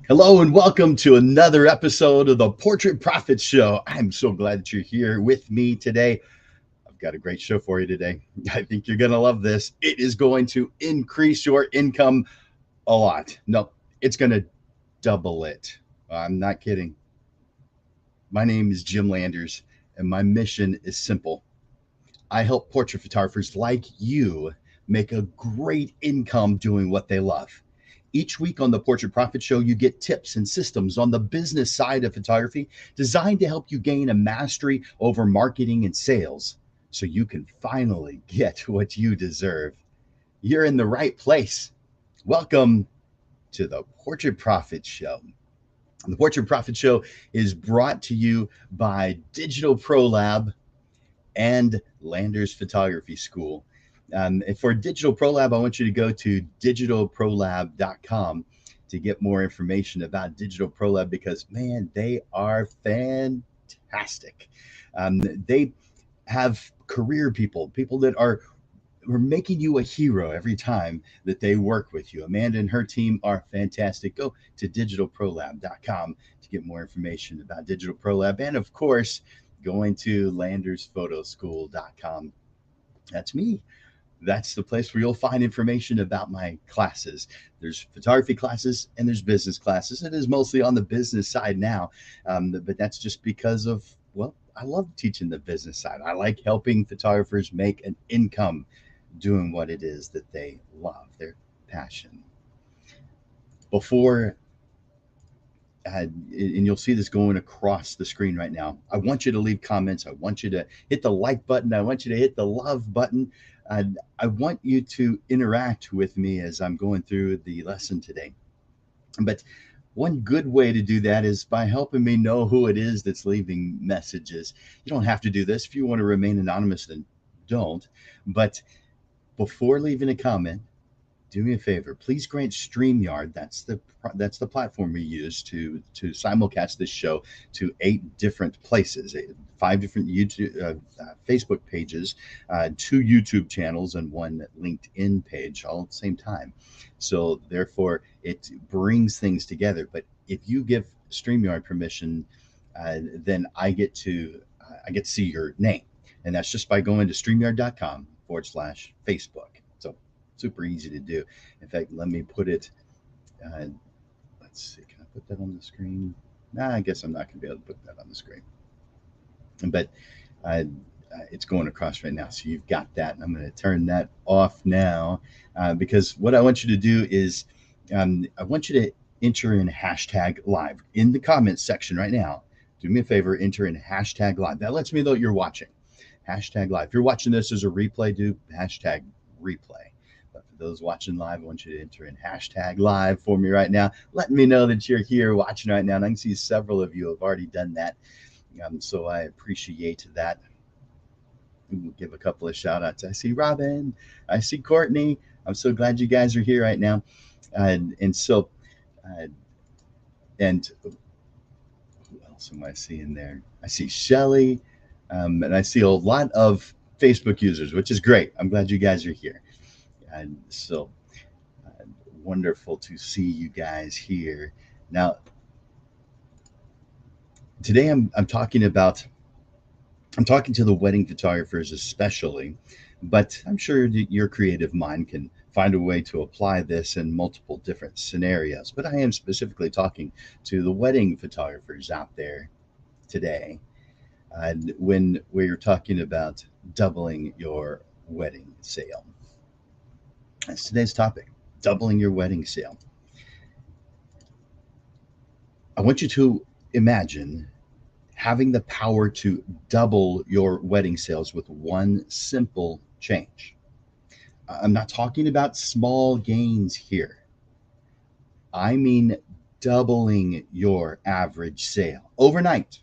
Hello and welcome to another episode of the Portrait Profits Show. I'm so glad that you're here with me today. I've got a great show for you today. I think you're going to love this. It is going to increase your income a lot. No, it's going to double it. I'm not kidding. My name is Jim Landers, and my mission is simple. I help portrait photographers like you make a great income doing what they love. Each week on the Portrait Profit Show, you get tips and systems on the business side of photography designed to help you gain a mastery over marketing and sales so you can finally get what you deserve. You're in the right place. Welcome to the Portrait Profit Show. The Portrait Profit Show is brought to you by Digital Pro Lab and Landers Photography School. And for Digital Pro Lab, I want you to go to digitalprolab.com to get more information about Digital Pro Lab because, man, they are fantastic. They have career people, people that are making you a hero every time that they work with you. Amanda and her team are fantastic. Go to digitalprolab.com to get more information about Digital Pro Lab. And of course, going to landersphotoschool.com. That's me. That's the place where you'll find information about my classes. There's photography classes and there's business classes. It is mostly on the business side now, but that's just because of, well, I love teaching the business side. I like helping photographers make an income doing what it is that they love, their passion. Before and you'll see this going across the screen right now. I want you to leave comments. I want you to hit the like button. I want you to hit the love button. I want you to interact with me as I'm going through the lesson today. But one good way to do that is by helping me know who it is that's leaving messages. You don't have to do this. If you want to remain anonymous, then don't. But before leaving a comment, do me a favor. Please grant StreamYard. That's the platform we use to simulcast this show to 8 different places, 5 different YouTube, Facebook pages, 2 YouTube channels, and 1 LinkedIn page, all at the same time. So therefore, it brings things together. But if you give StreamYard permission, then I get to see your name, and that's just by going to streamyard.com/Facebook. So super easy to do. In fact, let me put it. Uh, let's see. Can I put that on the screen? Nah, I guess I'm not going to be able to put that on the screen. But it's going across right now, so you've got that. And I'm going to turn that off now because what I want you to do is I want you to enter in hashtag live in the comments section right now. Do me a favor, enter in hashtag live. That lets me know you're watching. Hashtag live. If you're watching this as a replay, do hashtag replay. But for those watching live, I want you to enter in hashtag live for me right now, letting me know that you're here watching right now. And I can see several of you have already done that. So I appreciate that. We'll give a couple of shout outs. I see Robin. I see Courtney. I'm so glad you guys are here right now. And so, and who else am I seeing there? I see Shelly. And I see a lot of Facebook users, which is great. I'm glad you guys are here. And so uh, wonderful to see you guys here. Now, today I'm talking to the wedding photographers especially, but I'm sure that your creative mind can find a way to apply this in multiple different scenarios. But I am specifically talking to the wedding photographers out there today when we're talking about doubling your wedding sale. That's today's topic, doubling your wedding sale. I want you to imagine having the power to double your wedding sales with one simple change. I'm not talking about small gains here. I mean doubling your average sale overnight.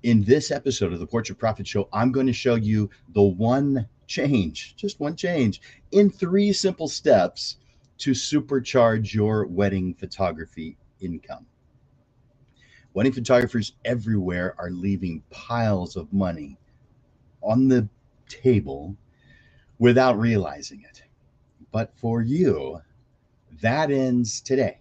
In this episode of the Portrait Profit Show, I'm going to show you the one change, just one change, in 3 simple steps to supercharge your wedding photography income. Wedding photographers everywhere are leaving piles of money on the table without realizing it. But for you, that ends today.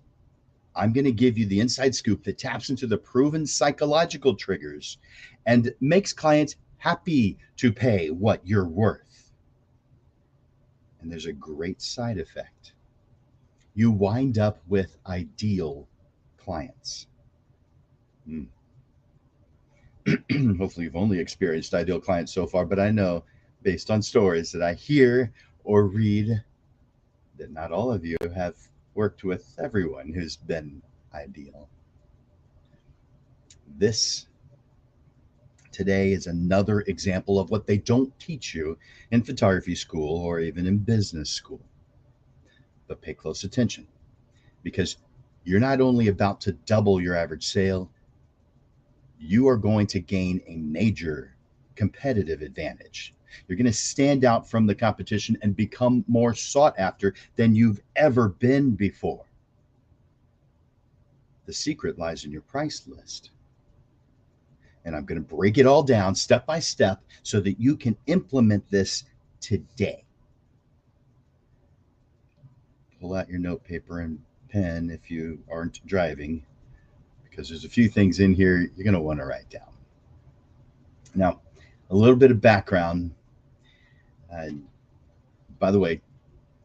I'm going to give you the inside scoop that taps into the proven psychological triggers and makes clients happy to pay what you're worth. And there's a great side effect. You wind up with ideal clients. Hopefully, you've only experienced ideal clients so far, but I know based on stories that I hear or read that not all of you have worked with everyone who's been ideal. This today is another example of what they don't teach you in photography school or even in business school. But pay close attention, because you're not only about to double your average sale, you are going to gain a major competitive advantage. You're going to stand out from the competition and become more sought after than you've ever been before. The secret lies in your price list. And I'm going to break it all down step by step so that you can implement this today. Pull out your note paper and pen if you aren't driving, because there's a few things in here you're going to want to write down. Now, a little bit of background. By the way,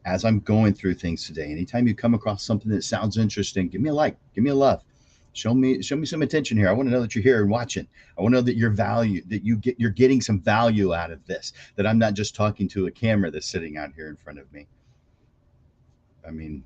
as I'm going through things today, anytime you come across something that sounds interesting, give me a like, give me a love. Show me some attention here. I want to know that you're here and watching. I want to know that you're getting some value out of this, that I'm not just talking to a camera that's sitting out here in front of me. I mean,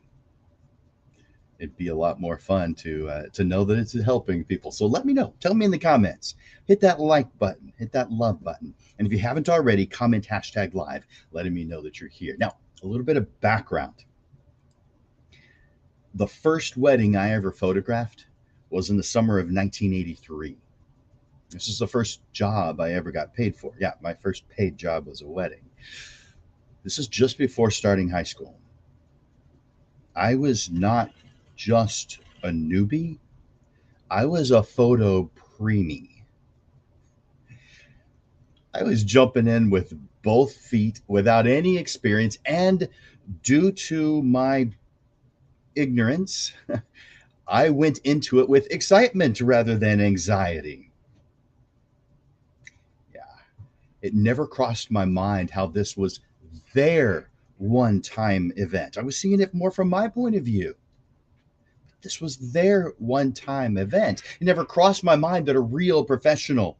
it'd be a lot more fun to know that it's helping people. So let me know. Tell me in the comments. Hit that like button. Hit that love button. And if you haven't already, comment #live, letting me know that you're here. Now, a little bit of background. The first wedding I ever photographed was in the summer of 1983. This is the first job I ever got paid for. Yeah, my first paid job was a wedding. This is just before starting high school. I was not just a newbie, I was a photo preemie. I was jumping in with both feet without any experience, and due to my ignorance, I went into it with excitement rather than anxiety. Yeah, it never crossed my mind how this was their one-time event. I was seeing it more from my point of view. This was their one-time event. It never crossed my mind that a real professional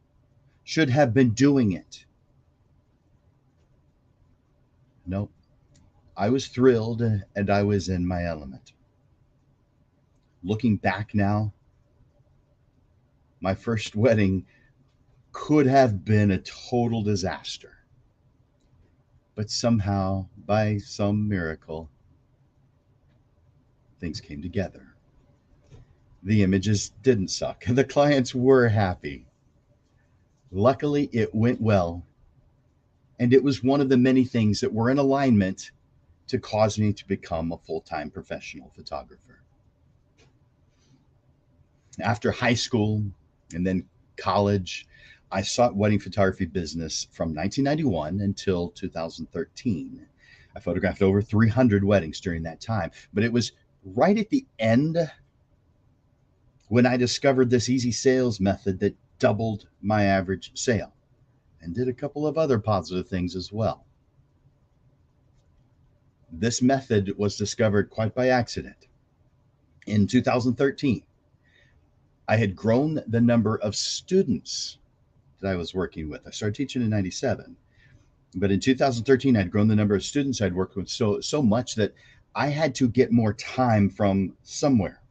should have been doing it. Nope. I was thrilled and I was in my element. Looking back now, my first wedding could have been a total disaster. But somehow, by some miracle, things came together. The images didn't suck. The clients were happy. Luckily, it went well. And it was one of the many things that were in alignment to cause me to become a full-time professional photographer. After high school and then college, I sought wedding photography business from 1991 until 2013. I photographed over 300 weddings during that time, but it was right at the end when I discovered this easy sales method that doubled my average sale and did a couple of other positive things as well. This method was discovered quite by accident. In 2013, I had grown the number of students that I was working with. I started teaching in 97, but in 2013, I'd grown the number of students I'd worked with so much that I had to get more time from somewhere.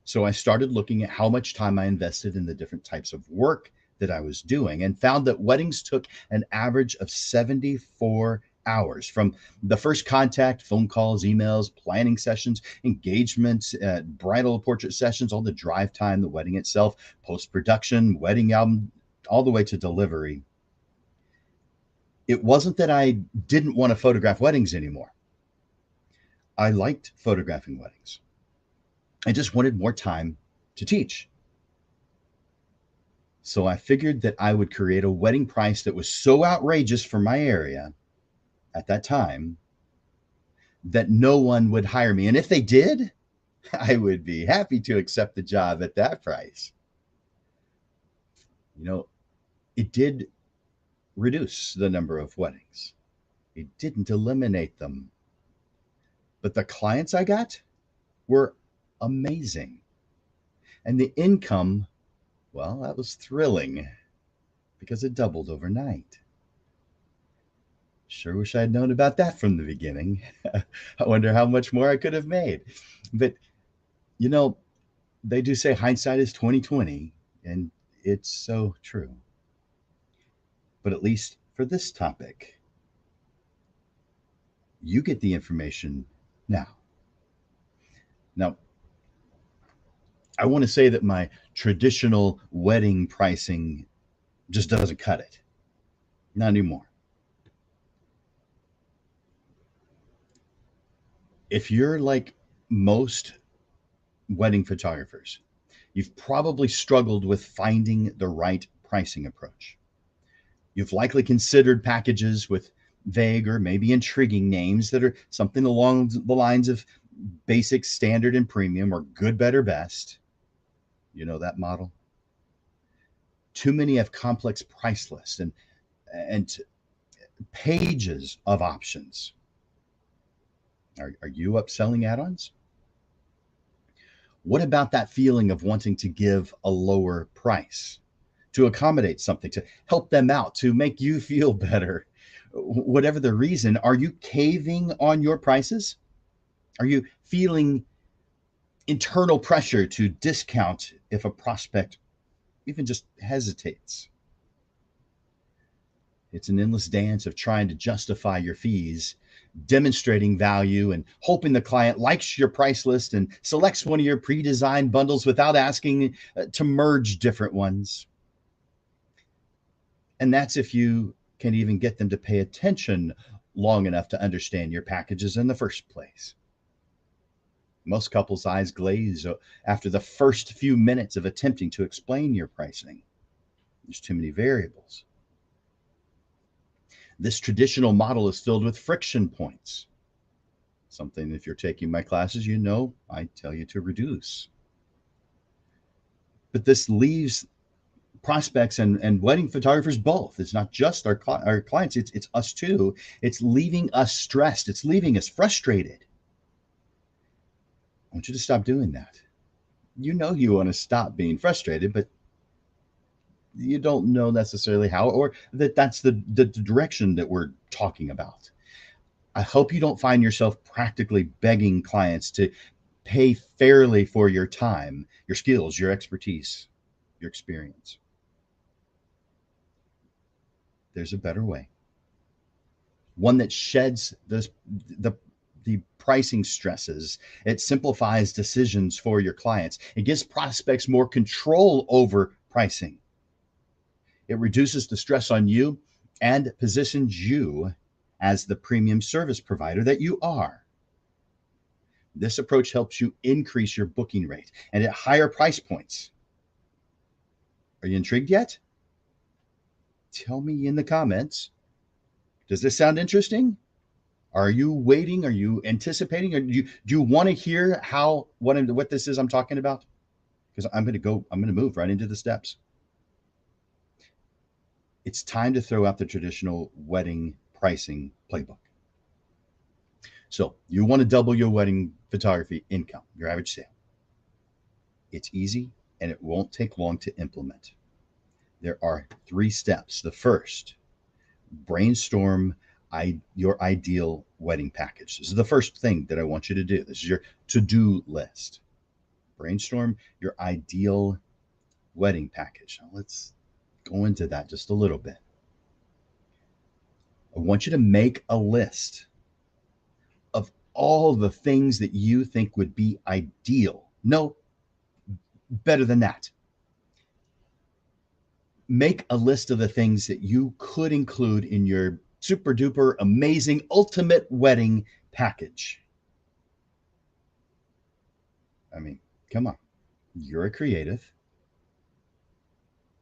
So I started looking at how much time I invested in the different types of work that I was doing and found that weddings took an average of 74 hours from the first contact, phone calls, emails, planning sessions, engagements, bridal portrait sessions, all the drive time, the wedding itself, post-production, wedding album, all the way to delivery. It wasn't that I didn't want to photograph weddings anymore. I liked photographing weddings. I just wanted more time to teach. So I figured that I would create a wedding price that was so outrageous for my area at that time that no one would hire me. And if they did, I would be happy to accept the job at that price. You know, it did reduce the number of weddings. It didn't eliminate them. But the clients I got were amazing. And the income, well, that was thrilling because it doubled overnight. Sure wish I'd known about that from the beginning. I wonder how much more I could have made. But you know, they do say hindsight is 2020, and it's so true. But at least for this topic, you get the information now. Now, I want to say that my traditional wedding pricing just doesn't cut it. Not anymore. If you're like most wedding photographers, you've probably struggled with finding the right pricing approach. You've likely considered packages with vague or maybe intriguing names that are something along the lines of basic, standard, and premium, or good, better, best. You know that model? Too many have complex price lists and pages of options. Are you upselling add-ons? What about that feeling of wanting to give a lower price, to accommodate something, to help them out, to make you feel better? Whatever the reason, are you caving on your prices? Are you feeling internal pressure to discount if a prospect even just hesitates? It's an endless dance of trying to justify your fees, demonstrating value, and hoping the client likes your price list and selects one of your pre designed bundles without asking to merge different ones. And that's if you can even get them to pay attention long enough to understand your packages in the first place. Most couples' eyes glaze after the first few minutes of attempting to explain your pricing. There's too many variables. This traditional model is filled with friction points. Something, if you're taking my classes, you know I tell you to reduce. But this leaves prospects and wedding photographers both. It's not just our clients, it's us too. It's leaving us stressed. It's leaving us frustrated. I want you to stop doing that. You know you want to stop being frustrated, but you don't know necessarily how, or that's the direction that we're talking about. I hope you don't find yourself practically begging clients to pay fairly for your time, your skills, your expertise, your experience. There's a better way. One that sheds the pricing stresses. It simplifies decisions for your clients. It gives prospects more control over pricing. It reduces the stress on you and positions you as the premium service provider that you are. This approach helps you increase your booking rate and at higher price points. Are you intrigued yet? Tell me in the comments. Does this sound interesting? Are you waiting? Are you anticipating? Or do you want to hear what this is I'm talking about? Because I'm going to move right into the steps. It's time to throw out the traditional wedding pricing playbook. So you want to double your wedding photography income, your average sale. It's easy and it won't take long to implement. There are 3 steps. The first, brainstorm your ideal wedding package. This is the first thing that I want you to do. This is your to-do list. Brainstorm your ideal wedding package. Now let's go into that just a little bit. I want you to make a list of all the things that you think would be ideal. No, better than that. Make a list of the things that you could include in your super duper amazing ultimate wedding package. I mean, come on. You're a creative.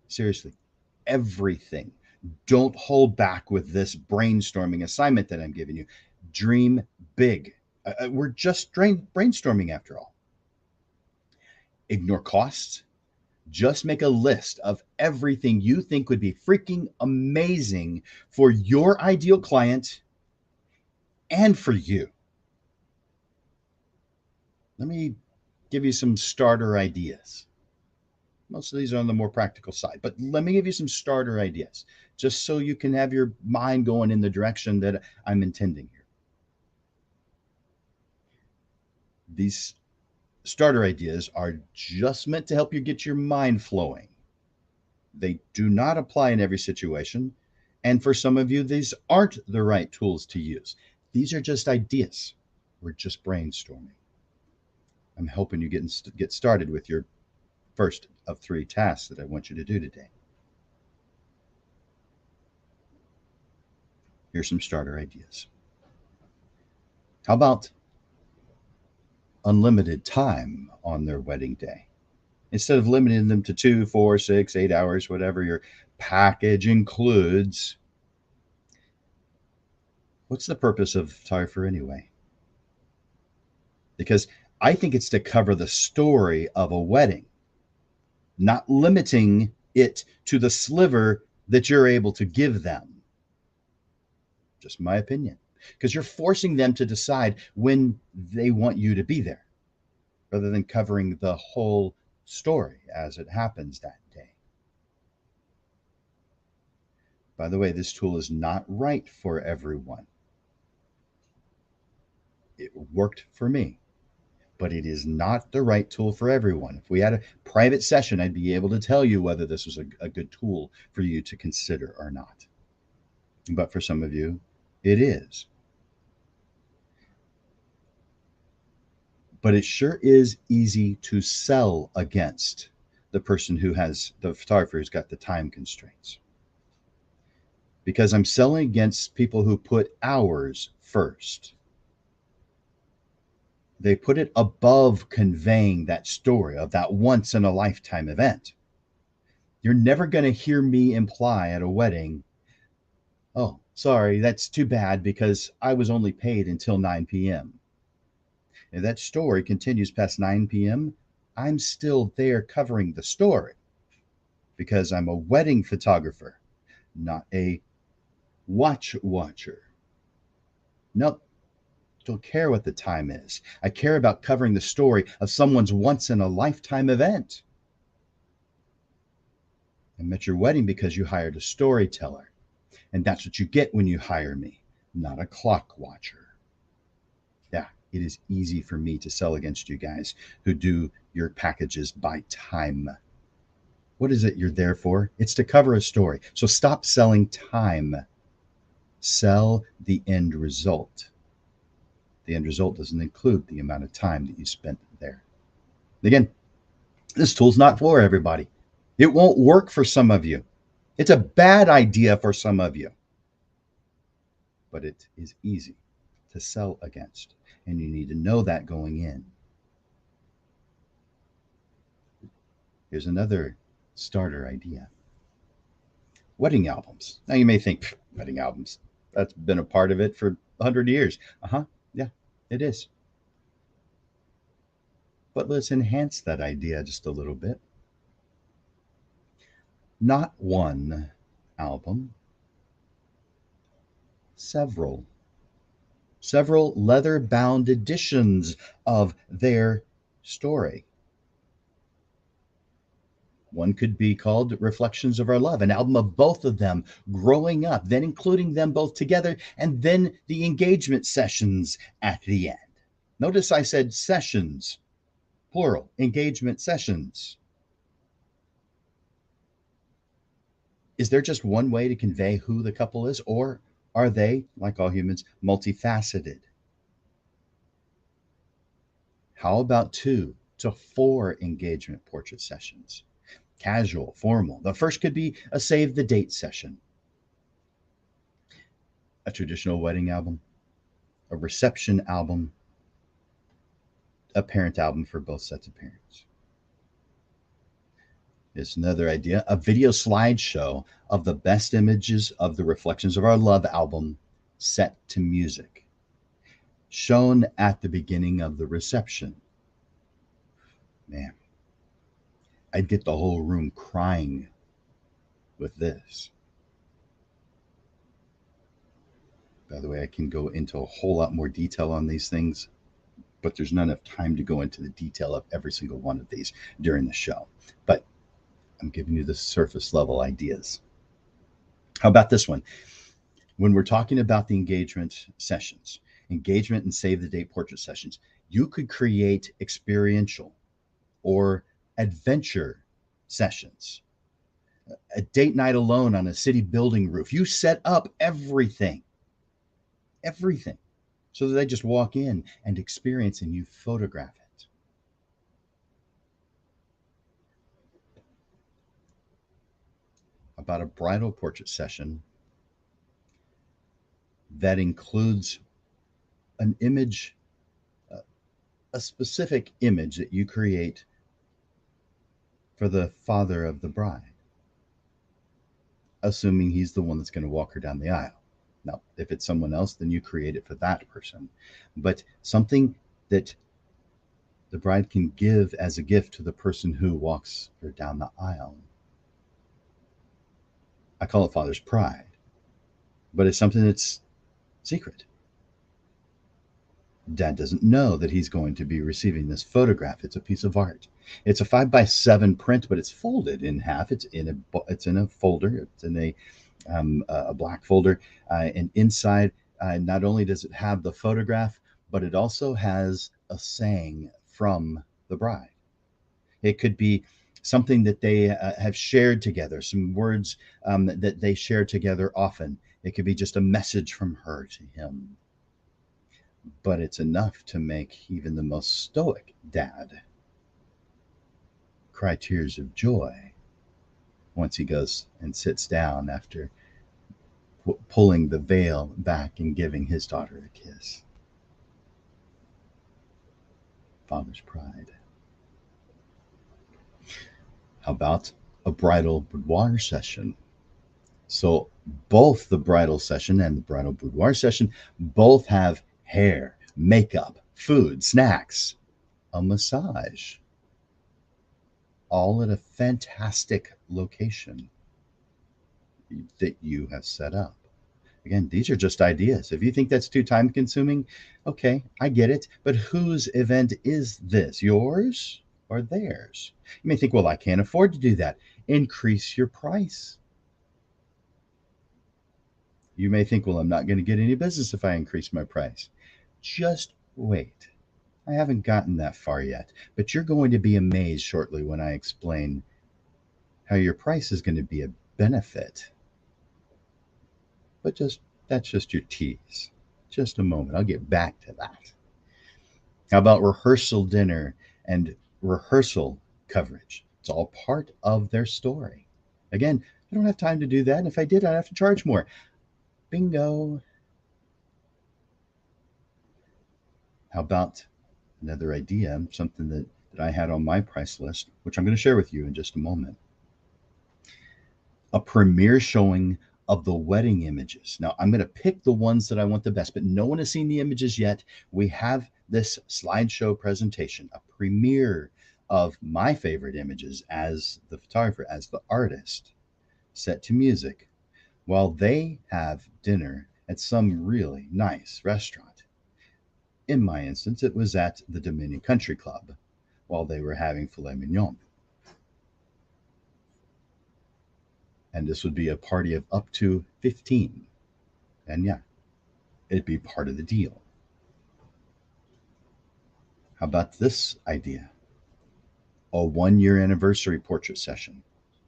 Seriously, everything. Don't hold back with this brainstorming assignment that I'm giving you. Dream big. We're just brainstorming after all. Ignore costs. Just make a list of everything you think would be freaking amazing for your ideal client and for you. Let me give you some starter ideas. Most of these are on the more practical side, but let me give you some starter ideas just so you can have your mind going in the direction that I'm intending here. These starter ideas are just meant to help you get your mind flowing. They do not apply in every situation. And for some of you, these aren't the right tools to use. These are just ideas. We're just brainstorming. I'm helping you get started with your first of 3 tasks that I want you to do today. Here's some starter ideas. How about unlimited time on their wedding day? Instead of limiting them to 2, 4, 6, 8 hours, whatever your package includes, what's the purpose of photographer anyway? Because I think it's to cover the story of a wedding, not limiting it to the sliver that you're able to give them. Just my opinion. Because you're forcing them to decide when they want you to be there, rather than covering the whole story as it happens that day. By the way, this tool is not right for everyone. It worked for me, but it is not the right tool for everyone. If we had a private session, I'd be able to tell you whether this was a good tool for you to consider or not. But for some of you, it is. But it sure is easy to sell against the person who has, the photographer who's got the time constraints. Because I'm selling against people who put hours first. They put it above conveying that story of that once in a lifetime event. You're never going to hear me imply at a wedding, oh, sorry, that's too bad because I was only paid until 9 p.m. If that story continues past 9 p.m., I'm still there covering the story because I'm a wedding photographer, not a watcher. Nope. Don't care what the time is. I care about covering the story of someone's once in a lifetime event. I'm at your wedding because you hired a storyteller. And that's what you get when you hire me, not a clock watcher. Yeah, it is easy for me to sell against you guys who do your packages by time. What is it you're there for? It's to cover a story. So stop selling time. Sell the end result. The end result doesn't include the amount of time that you spent there. Again, this tool's not for everybody. It won't work for some of you. It's a bad idea for some of you. But it is easy to sell against. And you need to know that going in. Here's another starter idea. Wedding albums. Now you may think, wedding albums, that's been a part of it for 100 years. Yeah, it is. But let's enhance that idea just a little bit. Not one album, several leather-bound editions of their story. One could be called Reflections of Our Love, an album of both of them growing up, then including them both together, and then the engagement sessions at the end. Notice I said sessions, plural, engagement sessions. Is there just one way to convey who the couple is, or are they, like all humans, multifaceted? How about 2 to 4 engagement portrait sessions? Casual, formal. The first could be a save the date session, a traditional wedding album, a reception album, a parent album for both sets of parents. It's another idea, a video slideshow of the best images of the Reflections of Our Love album set to music, shown at the beginning of the reception. Man, I'd get the whole room crying with this. By the way, I can go into a whole lot more detail on these things, but there's not enough time to go into the detail of every single one of these during the show. But I'm giving you the surface level ideas. How about this one? When we're talking about the engagement sessions, engagement and save the date portrait sessions, you could create experiential or adventure sessions. A date night alone on a city building roof. You set up everything, so that they just walk in and experience and you photograph it. About a bridal portrait session that includes an image, a specific image that you create for the father of the bride, assuming he's the one that's going to walk her down the aisle. Now, if it's someone else, then you create it for that person. But something that the bride can give as a gift to the person who walks her down the aisle. I call it Father's Pride, but it's something that's secret. Dad doesn't know that he's going to be receiving this photograph. It's a piece of art. It's a 5x7 print, but it's folded in half. It's in a folder. It's in a black folder, and inside, not only does it have the photograph, but it also has a saying from the bride. It could be something that they have shared together, some words that they share together often. It could be just a message from her to him. But it's enough to make even the most stoic dad cry tears of joy once he goes and sits down after pulling the veil back and giving his daughter a kiss. Father's pride. How about a bridal boudoir session? So both the bridal session and the bridal boudoir session both have hair, makeup, food, snacks, a massage, all at a fantastic location that you have set up. Again, these are just ideas. If you think that's too time consuming, okay, I get it. But whose event is this? Yours or theirs? You may think, well, I can't afford to do that. Increase your price. You may think, well, I'm not going to get any business if I increase my price. Just wait. I haven't gotten that far yet, but you're going to be amazed shortly when I explain how your price is going to be a benefit. But that's just your tease. Just a moment. I'll get back to that. How about rehearsal dinner and rehearsal coverage? It's all part of their story. Again, I don't have time to do that. And if I did, I'd have to charge more. Bingo. How about another idea, something that I had on my price list, which I'm going to share with you in just a moment? A premiere showing of the wedding images. Now, I'm going to pick the ones that I want the best, but no one has seen the images yet. We have this slideshow presentation, a premiere of my favorite images as the photographer, as the artist, set to music, while they have dinner at some really nice restaurant. In my instance, it was at the Dominion Country Club while they were having filet mignon. And this would be a party of up to 15. And yeah, it'd be part of the deal. How about this idea? A 1-year anniversary portrait session.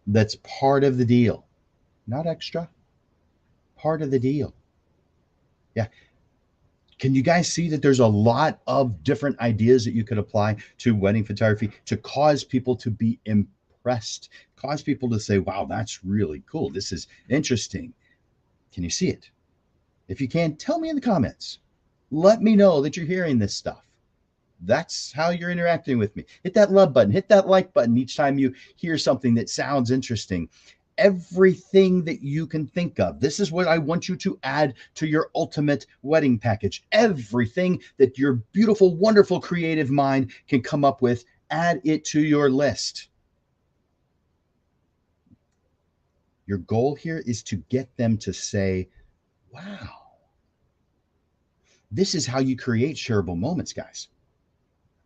That's part of the deal. Not extra. Part of the deal. Yeah. Can you guys see that there's a lot of different ideas that you could apply to wedding photography to cause people to be impressed, cause people to say, wow, that's really cool. This is interesting. Can you see it? If you can, tell me in the comments. Let me know that you're hearing this stuff. That's how you're interacting with me. Hit that love button, hit that like button each time you hear something that sounds interesting. Everything that you can think of. This is what I want you to add to your ultimate wedding package. Everything that your beautiful, wonderful, creative mind can come up with, add it to your list. Your goal here is to get them to say, wow. This is how you create shareable moments, guys.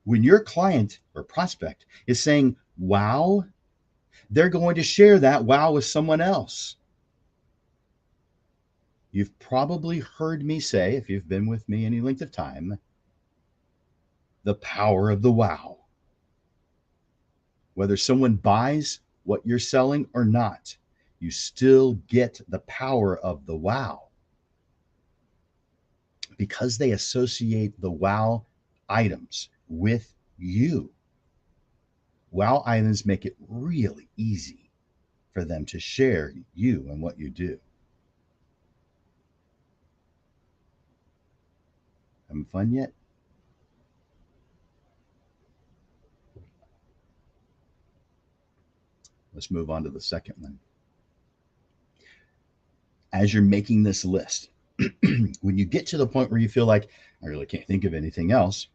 When your client or prospect is saying, wow, they're going to share that wow with someone else. You've probably heard me say, if you've been with me any length of time, the power of the wow. Whether someone buys what you're selling or not, you still get the power of the wow because they associate the wow items with you. Wow items make it really easy for them to share you and what you do. Having fun yet? Let's move on to the second one. As you're making this list, when you get to the point where you feel like, I really can't think of anything else,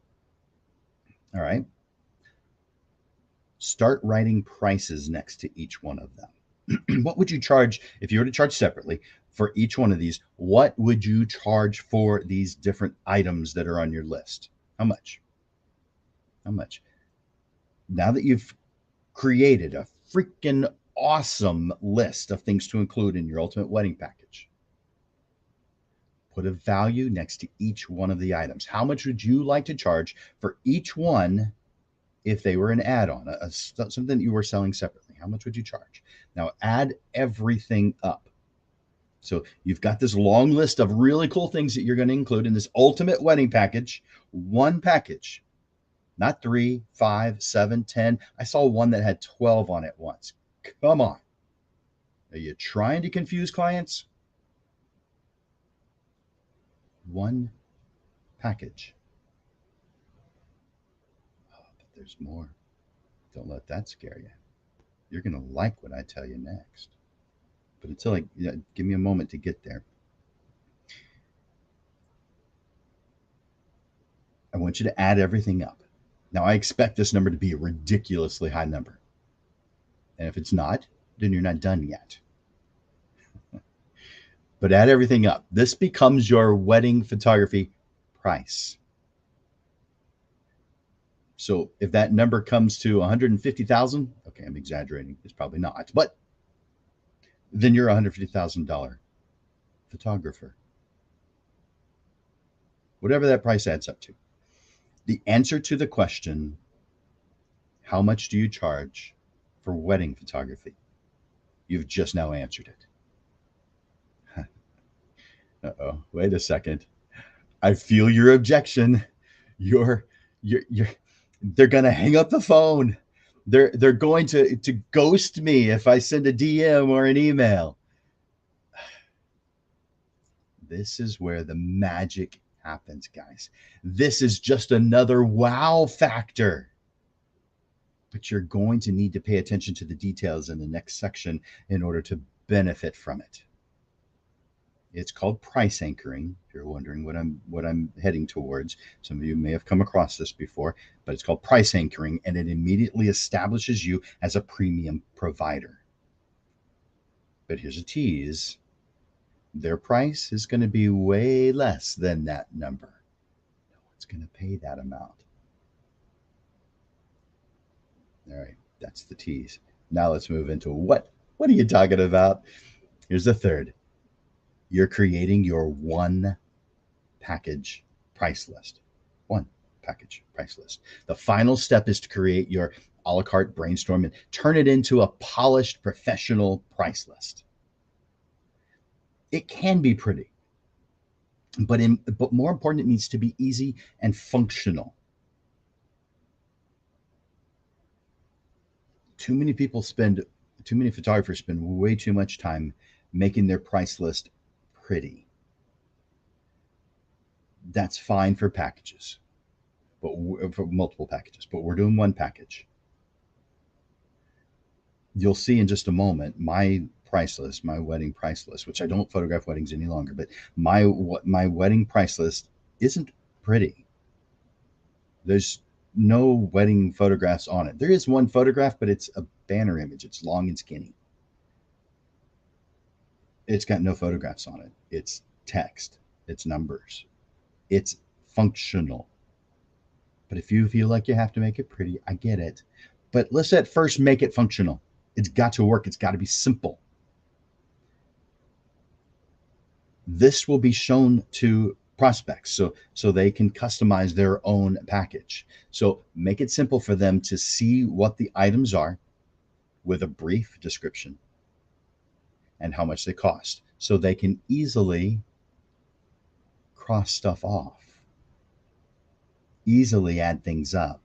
all right, start writing prices next to each one of them. What would you charge if you were to charge separately for each one of these? What would you charge for these different items that are on your list? How much? How much? Now that you've created a freaking awesome list of things to include in your ultimate wedding package, put a value next to each one of the items. How much would you like to charge for each one if they were an add-on, something that you were selling separately? How much would you charge? Now add everything up. So you've got this long list of really cool things that you're going to include in this ultimate wedding package. One package, not 3, 5, 7, 10. I saw one that had 12 on it once. Come on. Are you trying to confuse clients? One package. Oh, but there's more. Don't let that scare you. You're going to like what I tell you next. But until give me a moment to get there. I want you to add everything up. Now, I expect this number to be a ridiculously high number. And if it's not, then you're not done yet. But add everything up. This becomes your wedding photography price. So if that number comes to 150,000, okay, I'm exaggerating. It's probably not, but then you're a $150,000 photographer. Whatever that price adds up to. The answer to the question, how much do you charge for wedding photography? You've just now answered it. Uh-oh, wait a second. I feel your objection. You're they're gonna hang up the phone. They're going to ghost me if I send a DM or an email. This is where the magic happens, guys. This is just another wow factor. But you're going to need to pay attention to the details in the next section in order to benefit from it. It's called price anchoring. If you're wondering what I'm heading towards, some of you may have come across this before, but it's called price anchoring, and it immediately establishes you as a premium provider. But here's a tease. Their price is going to be way less than that number. No one's going to pay that amount. All right, that's the tease. Now let's move into what are you talking about? Here's the third. You're creating your one package price list. One package price list. The final step is to create your a la carte brainstorm and turn it into a polished professional price list. It can be pretty, but more important, it needs to be easy and functional. Too many photographers spend way too much time making their price list pretty. That's fine for packages, but for multiple packages, but we're doing one package. You'll see in just a moment my price list, my wedding price list, which I don't photograph weddings any longer, but my wedding price list isn't pretty. There's no wedding photographs on it. There is one photograph, but it's a banner image. It's long and skinny. It's got no photographs on it. It's text, it's numbers, it's functional. But if you feel like you have to make it pretty, I get it. But let's at first make it functional. It's got to work, it's got to be simple. This will be shown to prospects so they can customize their own package. So make it simple for them to see what the items are with a brief description and how much they cost, so they can easily cross stuff off, easily add things up,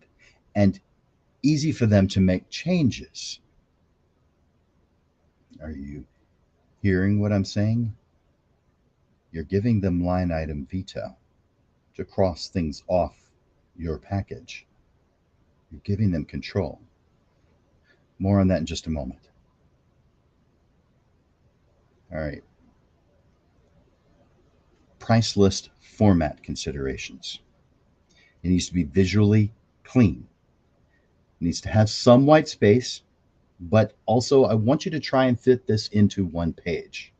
and easy for them to make changes. Are you hearing what I'm saying? You're giving them line item veto to cross things off your package. You're giving them control. More on that in just a moment. All right. Price list format considerations. It needs to be visually clean. It needs to have some white space, but also I want you to try and fit this into one page,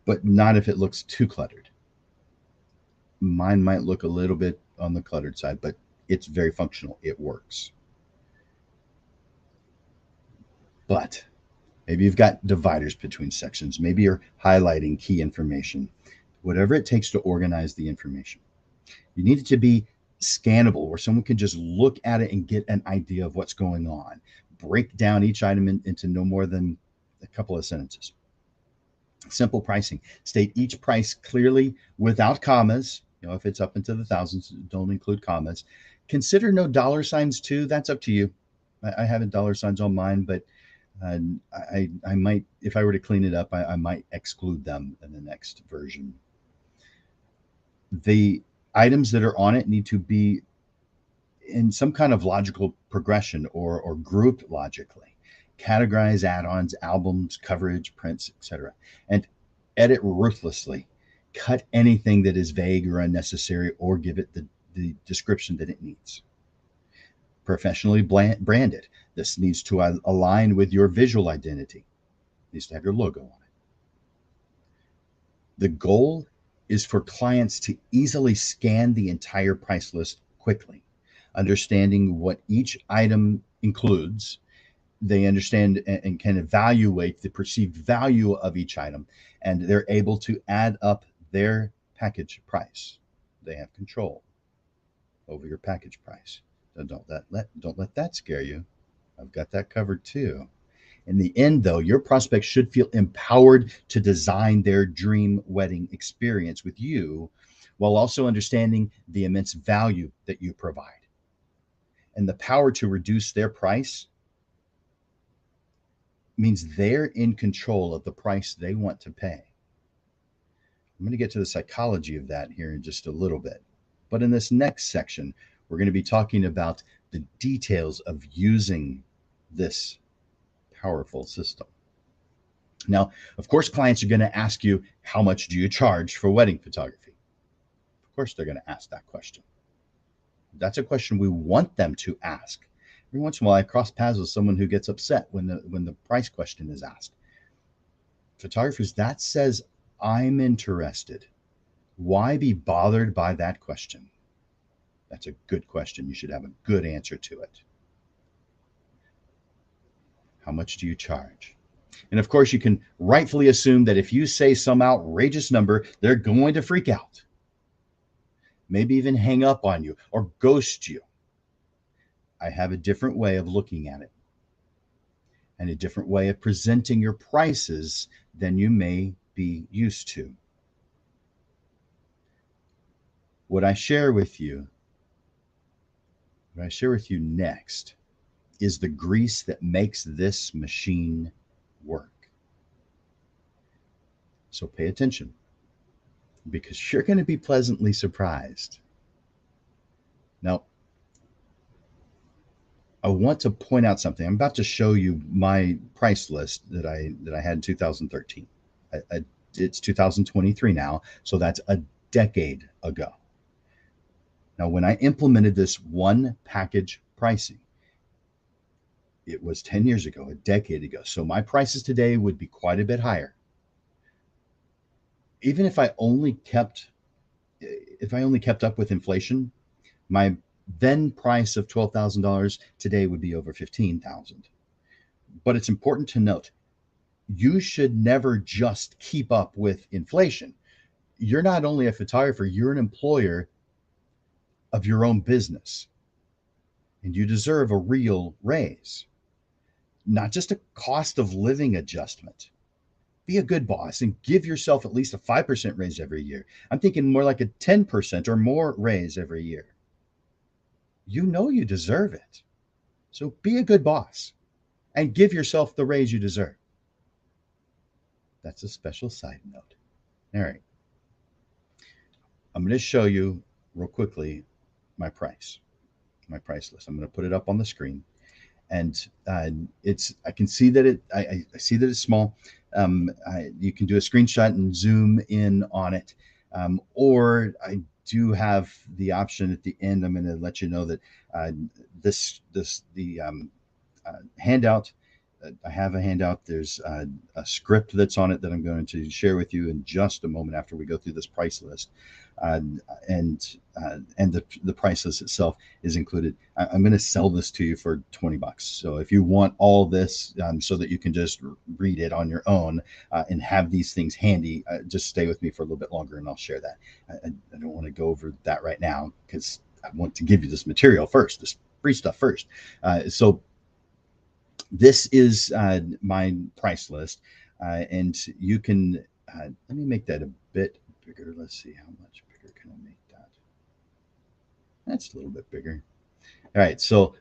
but not if it looks too cluttered. Mine might look a little bit on the cluttered side, but it's very functional. It works. But maybe you've got dividers between sections. Maybe you're highlighting key information. Whatever it takes to organize the information. You need it to be scannable, where someone can just look at it and get an idea of what's going on. Break down each item into no more than a couple of sentences. Simple pricing. State each price clearly without commas. If it's up into the thousands, don't include commas. Consider no dollar signs too. That's up to you. I have dollar signs on mine, but I might, if I were to clean it up, I might exclude them in the next version. The items that are on it need to be in some kind of logical progression or grouped logically. Categorize add-ons, albums, coverage, prints, etc. And edit ruthlessly. Cut anything that is vague or unnecessary, or give it the description that it needs. Professionally brand it. This needs to align with your visual identity. It needs to have your logo on it. The goal is for clients to easily scan the entire price list quickly, understanding what each item includes. They understand and can evaluate the perceived value of each item, and they're able to add up their package price. They have control over your package price. So don't let that scare you. I've got that covered too. In the end, though, your prospects should feel empowered to design their dream wedding experience with you, while also understanding the immense value that you provide. And the power to reduce their price means they're in control of the price they want to pay. I'm going to get to the psychology of that here in just a little bit. But in this next section, we're going to be talking about the details of using this powerful system. Now, of course, clients are going to ask you, how much do you charge for wedding photography? Of course, they're going to ask that question. That's a question we want them to ask. Every once in a while, I cross paths with someone who gets upset when the price question is asked. Photographers, that says I'm interested. Why be bothered by that question? That's a good question. You should have a good answer to it. How much do you charge? And of course, you can rightfully assume that if you say some outrageous number, they're going to freak out. Maybe even hang up on you or ghost you. I have a different way of looking at it, and a different way of presenting your prices than you may be used to. What I share with you next is the grease that makes this machine work. So pay attention, because you're going to be pleasantly surprised. Now, I want to point out something. I'm about to show you my price list that I had in 2013. It's 2023 now, so that's a decade ago. Now, when I implemented this one package pricing, it was 10 years ago, a decade ago. So my prices today would be quite a bit higher. even if I only kept up with inflation, my then price of $12,000 today would be over 15,000. But it's important to note, you should never just keep up with inflation. You're not only a photographer, you're an employer of your own business, and you deserve a real raise, not just a cost of living adjustment. Be a good boss and give yourself at least a 5% raise every year. I'm thinking more like a 10% or more raise every year. You know you deserve it. So be a good boss and give yourself the raise you deserve. That's a special side note. All right. I'm going to show you real quickly my price list. I'm going to put it up on the screen, and I can see that I see that it's small. You can do a screenshot and zoom in on it, or I do have the option at the end. I'm going to let you know that the handout. I have a handout. There's a script that's on it that I'm going to share with you in just a moment after we go through this price list, uh, and the price list itself is included. I'm going to sell this to you for $20. So if you want all this, so that you can just read it on your own and have these things handy, just stay with me for a little bit longer, and I'll share that. I don't want to go over that right now because I want to give you this material first, this free stuff first. So this is my price list, and you can let me make that a bit bigger. Let's see, how much bigger can I make that? That's a little bit bigger. All right, so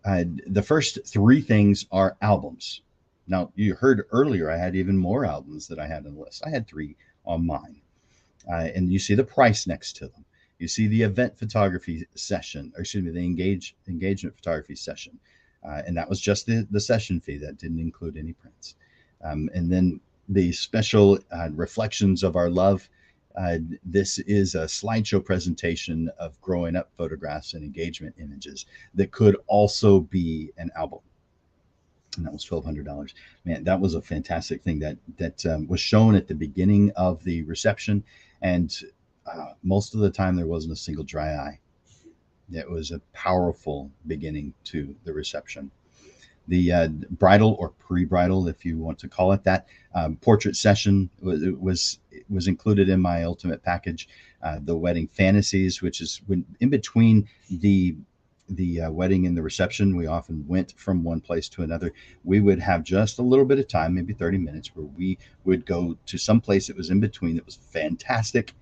the first three things are albums. Now, you heard earlier I had even more albums that I had on the list. I had three on mine, and you see the price next to them. You see the event photography session, or excuse me, the engagement photography session. And that was just the session fee. That didn't include any prints. And then the special reflections of our love. This is a slideshow presentation of growing up photographs and engagement images that could also be an album. And that was $1,200. Man, that was a fantastic thing that was shown at the beginning of the reception, and most of the time there wasn't a single dry eye. It was a powerful beginning to the reception. The bridal or pre-bridal, if you want to call it that, portrait session was included in my ultimate package. The wedding fantasies, which is when in between the wedding and the reception, we often went from one place to another. We would have just a little bit of time, maybe 30 minutes, where we would go to some place that was in between that was fantastic,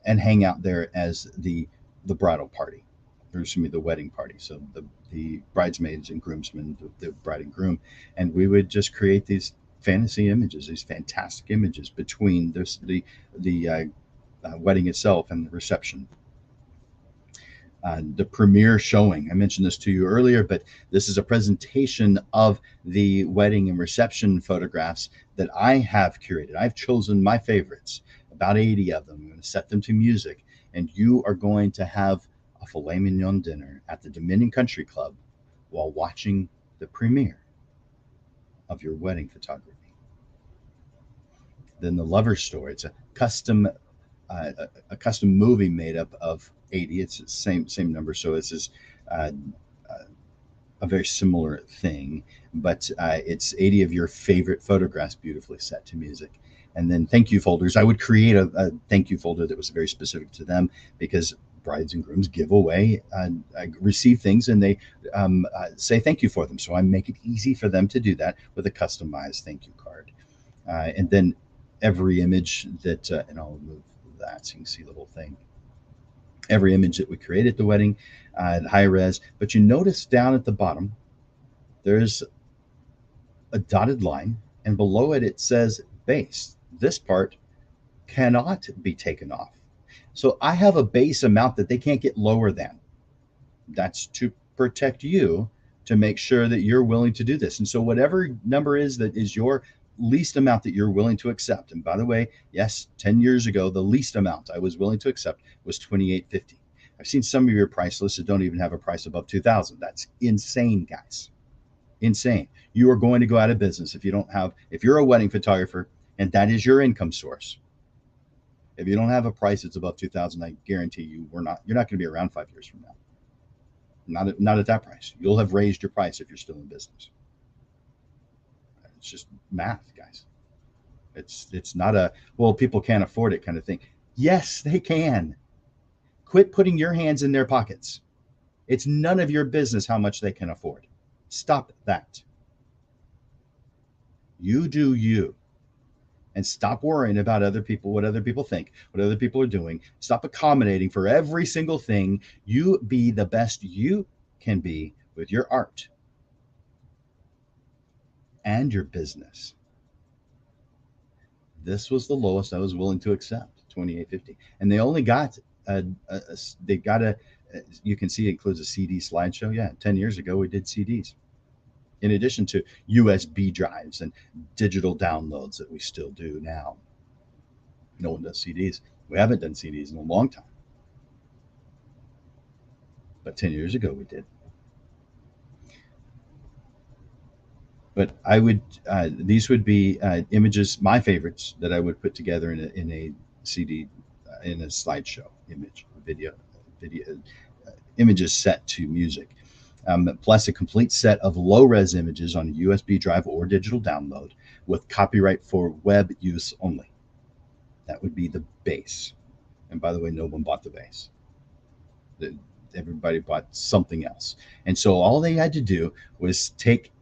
and hang out there as the bridal party, or excuse me, the wedding party. So the bridesmaids and groomsmen, the bride and groom, and we would just create these fantasy images, these fantastic images between the wedding itself and the reception. The premiere showing, I mentioned this to you earlier, but this is a presentation of the wedding and reception photographs that I have curated. I've chosen my favorites, about 80 of them. I'm going to set them to music, and you are going to have a filet mignon dinner at the Dominion Country Club while watching the premiere of your wedding photography. Then the lover story. It's a custom movie made up of 80. It's the same number, so it's just a very similar thing, but it's 80 of your favorite photographs beautifully set to music. And then thank you folders. I would create a thank you folder that was very specific to them, because brides and grooms give away, receive things, and they say thank you for them. So I make it easy for them to do that with a customized thank you card. And then every image that, and I'll move that so you can see the whole thing. Every image that we create at the wedding, high res. But you notice down at the bottom, there's a dotted line, and below it, it says base. This part cannot be taken off. So I have a base amount that they can't get lower than. That's to protect you, to make sure that you're willing to do this. And so whatever number is that is your least amount that you're willing to accept. And by the way, yes, 10 years ago, the least amount I was willing to accept was $28.50. I've seen some of your price lists that don't even have a price above $2,000. That's insane, guys. Insane. You are going to go out of business if you're a wedding photographer and that is your income source. If you don't have a price that's above 2,000, I guarantee you're not going to be around 5 years from now. Not at that price. You'll have raised your price if you're still in business. It's just math, guys. It's not a, well, people can't afford it kind of thing. Yes, they can. Quit putting your hands in their pockets. It's none of your business how much they can afford. Stop that. You do you. And stop worrying about other people, what other people think, what other people are doing. Stop accommodating for every single thing. You be the best you can be with your art and your business. This was the lowest I was willing to accept, 28.50, and they only got they got a. You can see it includes a CD slideshow. Yeah, 10 years ago we did CDs, in addition to USB drives and digital downloads that we still do now. No one does CDs. We haven't done CDs in a long time, but 10 years ago we did. But I would these would be images, my favorites that I would put together in a CD, in a slideshow image, video images set to music, plus a complete set of low res images on a USB drive or digital download with copyright for web use only. That would be the base. And by the way, no one bought the base. Everybody bought something else. And so all they had to do was take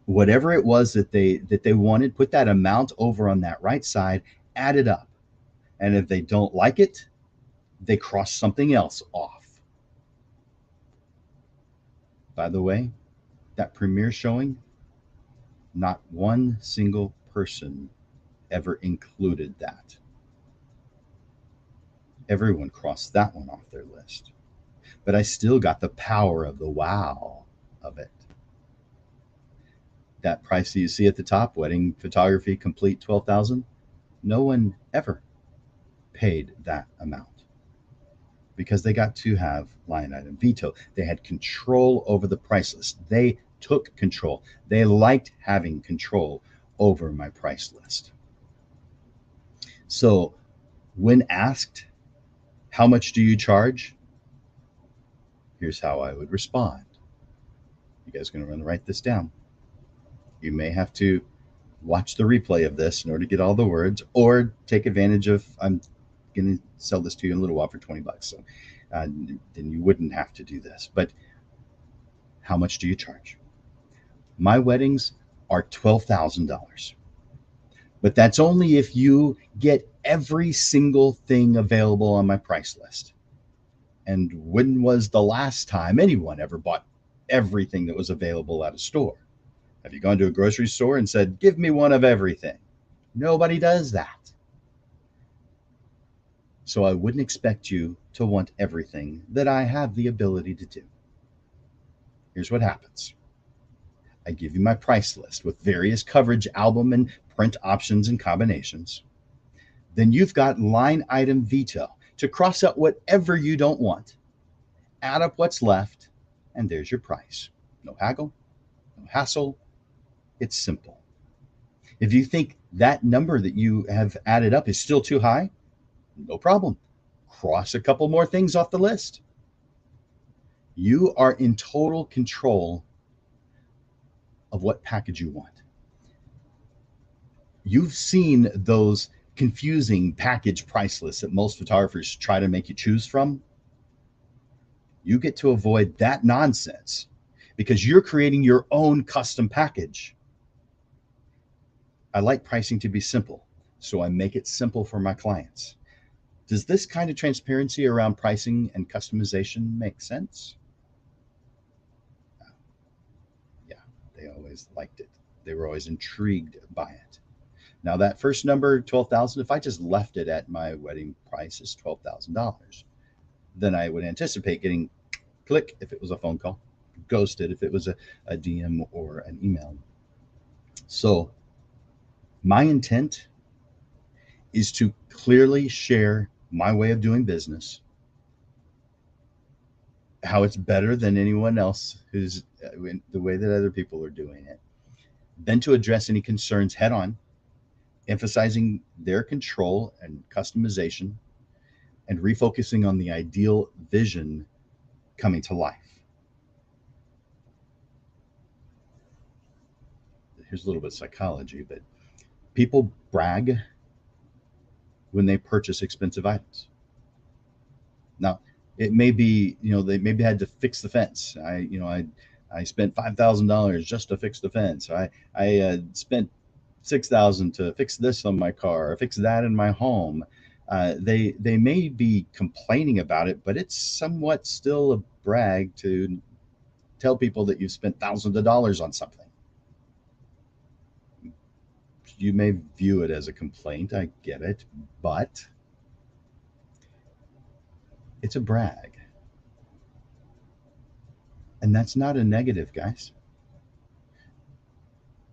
whatever it was that they wanted, put that amount over on that right side, add it up. And if they don't like it, they cross something else off. By the way, that premiere showing, not one single person ever included that. Everyone crossed that one off their list. But I still got the power of the wow of it. That price that you see at the top, wedding photography complete 12,000, no one ever paid that amount because they got to have line item veto. They had control over the price list. They took control. They liked having control over my price list. So when asked, how much do you charge? Here's how I would respond. You guys are going to write this down. You may have to watch the replay of this in order to get all the words, or take advantage of, I'm going to sell this to you in a little while for $20. So then you wouldn't have to do this. But how much do you charge? My weddings are $12,000. But that's only if you get every single thing available on my price list. And when was the last time anyone ever bought everything that was available at a store? Have you gone to a grocery store and said, give me one of everything? Nobody does that. So I wouldn't expect you to want everything that I have the ability to do. Here's what happens. I give you my price list with various coverage, album, and print options and combinations. Then you've got line item veto to cross out whatever you don't want, add up what's left, and there's your price. No haggle, no hassle. It's simple. If you think that number that you have added up is still too high, no problem. Cross a couple more things off the list. You are in total control of what package you want. You've seen those confusing package price lists that most photographers try to make you choose from. You get to avoid that nonsense because you're creating your own custom package. I like pricing to be simple, so I make it simple for my clients. Does this kind of transparency around pricing and customization make sense? Yeah, they always liked it. They were always intrigued by it. Now that first number, 12,000, if I just left it at my wedding price is $12,000, then I would anticipate getting click if it was a phone call, ghosted if it was a DM or an email. So my intent is to clearly share my way of doing business, how it's better than anyone else who's the way that other people are doing it, then to address any concerns head on emphasizing their control and customization, and refocusing on the ideal vision coming to life. Here's a little bit of psychology, but people brag when they purchase expensive items. Now, it may be, they maybe had to fix the fence. I spent $5,000 just to fix the fence. I spent 6,000 to fix this on my car, or fix that in my home. They may be complaining about it, but it's somewhat still a brag to tell people that you've spent thousands of dollars on something. You may view it as a complaint, I get it, but it's a brag. And that's not a negative, guys.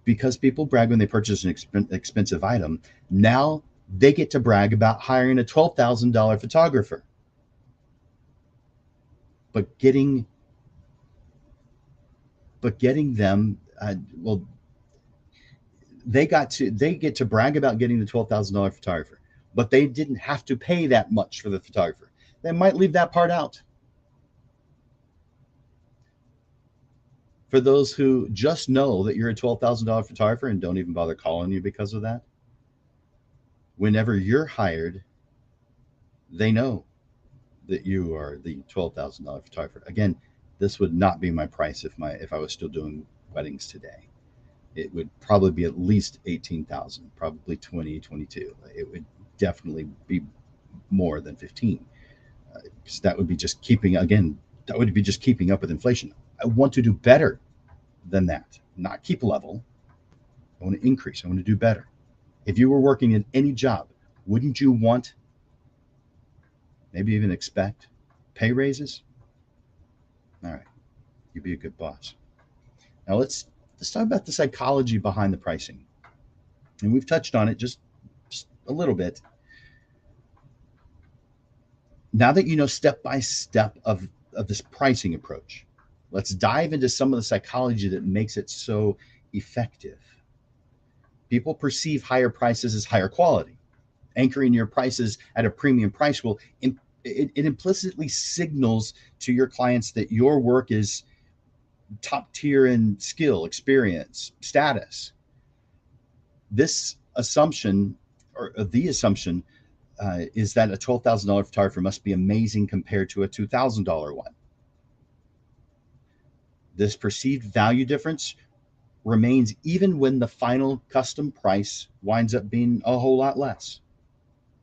Because people brag when they purchase an expensive item, now they get to brag about hiring a $12,000 photographer. But getting them, well, they get to brag about getting the $12,000 photographer, but they didn't have to pay that much for the photographer. They might leave that part out. For those who just know that you're a $12,000 photographer and don't even bother calling you because of that, whenever you're hired, they know that you are the $12,000 photographer. Again, this would not be my price if I was still doing weddings today. It would probably be at least 18,000, probably 20, 22. It would definitely be more than 15, because that would be just keeping up with inflation. I want to do better than that, not keep level. I want to increase. I want to do better. If you were working in any job, wouldn't you want, maybe even expect, pay raises? All right, you'd be a good boss. Now let's talk about the psychology behind the pricing. And we've touched on it just a little bit. Now that you know step by step of this pricing approach, let's dive into some of the psychology that makes it so effective. People perceive higher prices as higher quality. Anchoring your prices at a premium price it implicitly signals to your clients that your work is top tier in skill, experience, status. This assumption, or the assumption, is that a $12,000 photographer must be amazing compared to a $2,000 one. This perceived value difference remains even when the final custom price winds up being a whole lot less.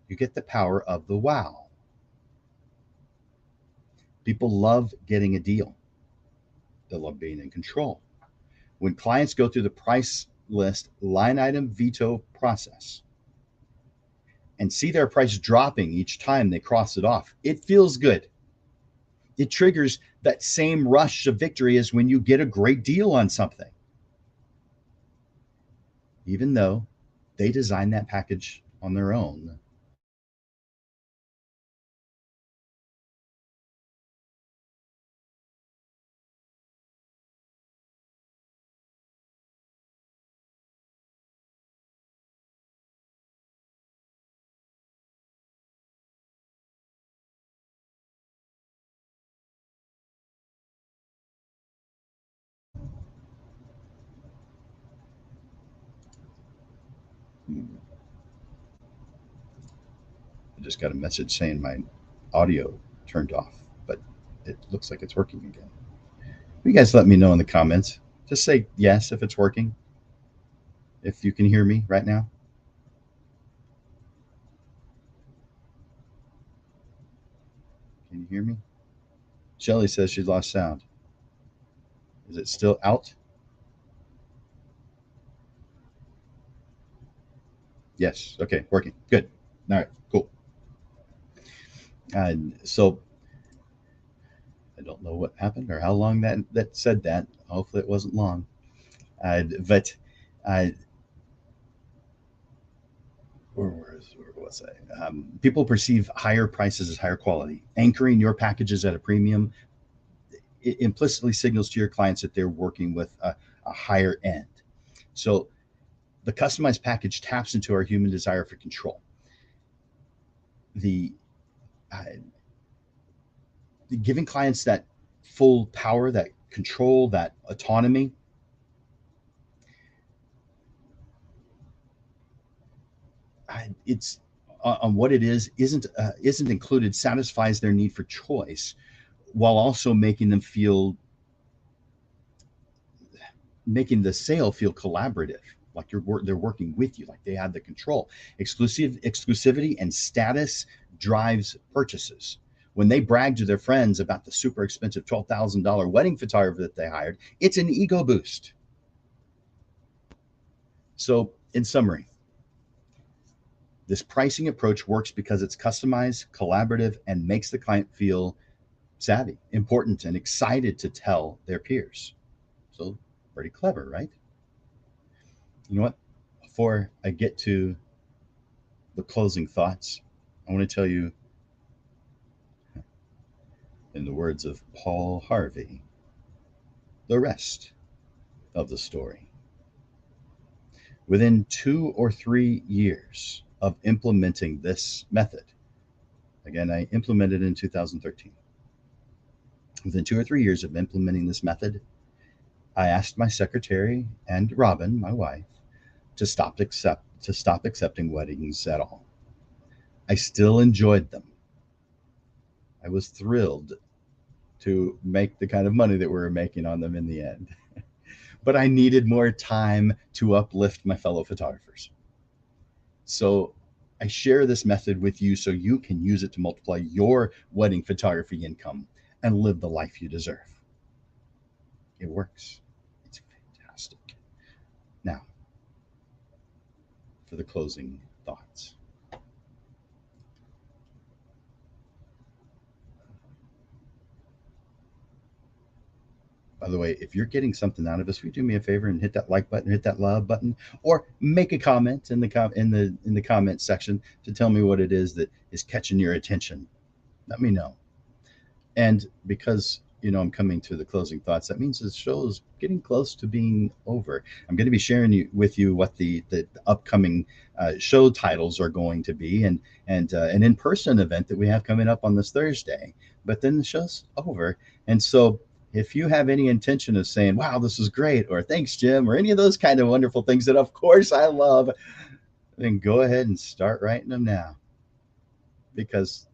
You get the power of the wow. People love getting a deal. They love being in control. When clients go through the price list line item veto process and see their price dropping each time they cross it off, it feels good. It triggers that same rush of victory as when you get a great deal on something, even though they designed that package on their own. I just got a message saying my audio turned off, but it looks like it's working again. You guys let me know in the comments. Just say yes if it's working. If you can hear me right now. Can you hear me? Shelly says she lost sound. Is it still out? Yes. Okay, working. Good. All right, cool. And so I don't know what happened or how long that said that. Hopefully it wasn't long. But where was I? People perceive higher prices as higher quality. Anchoring your packages at a premium, it implicitly signals to your clients that they're working with a higher end. So The customized package taps into our human desire for control. The uh, giving clients that full power, that control, that autonomy. It's on what it is isn't included satisfies their need for choice while also making the sale feel collaborative, like they're working with you, like they have the control. Exclusivity and status drives purchases. When they brag to their friends about the super expensive $12,000 wedding photographer that they hired, it's an ego boost. So, in summary, this pricing approach works because it's customized, collaborative, and makes the client feel savvy, important, and excited to tell their peers. So, pretty clever, right? You know what? Before I get to the closing thoughts, I want to tell you, in the words of Paul Harvey, the rest of the story. Within 2 or 3 years of implementing this method, again, I implemented it in 2013. Within 2 or 3 years of implementing this method, I asked my secretary and Robin, my wife, to stop accepting weddings at all. I still enjoyed them. I was thrilled to make the kind of money that we were making on them in the end. But I needed more time to uplift my fellow photographers. So I share this method with you so you can use it to multiply your wedding photography income and live the life you deserve. It works. It's fantastic. Now, for the closing thoughts. By the way, if you're getting something out of this, will you do me a favor and hit that like button, hit that love button, or make a comment in the comment section to tell me what it is that is catching your attention. Let me know. And because I'm coming to the closing thoughts, that means the show is getting close to being over. I'm going to be sharing with you what the upcoming show titles are going to be, and an in-person event that we have coming up on this Thursday. But then the show's over, and so if you have any intention of saying, "Wow, this is great," or "Thanks, Jim," or any of those kind of wonderful things that, of course, I love, then go ahead and start writing them now, because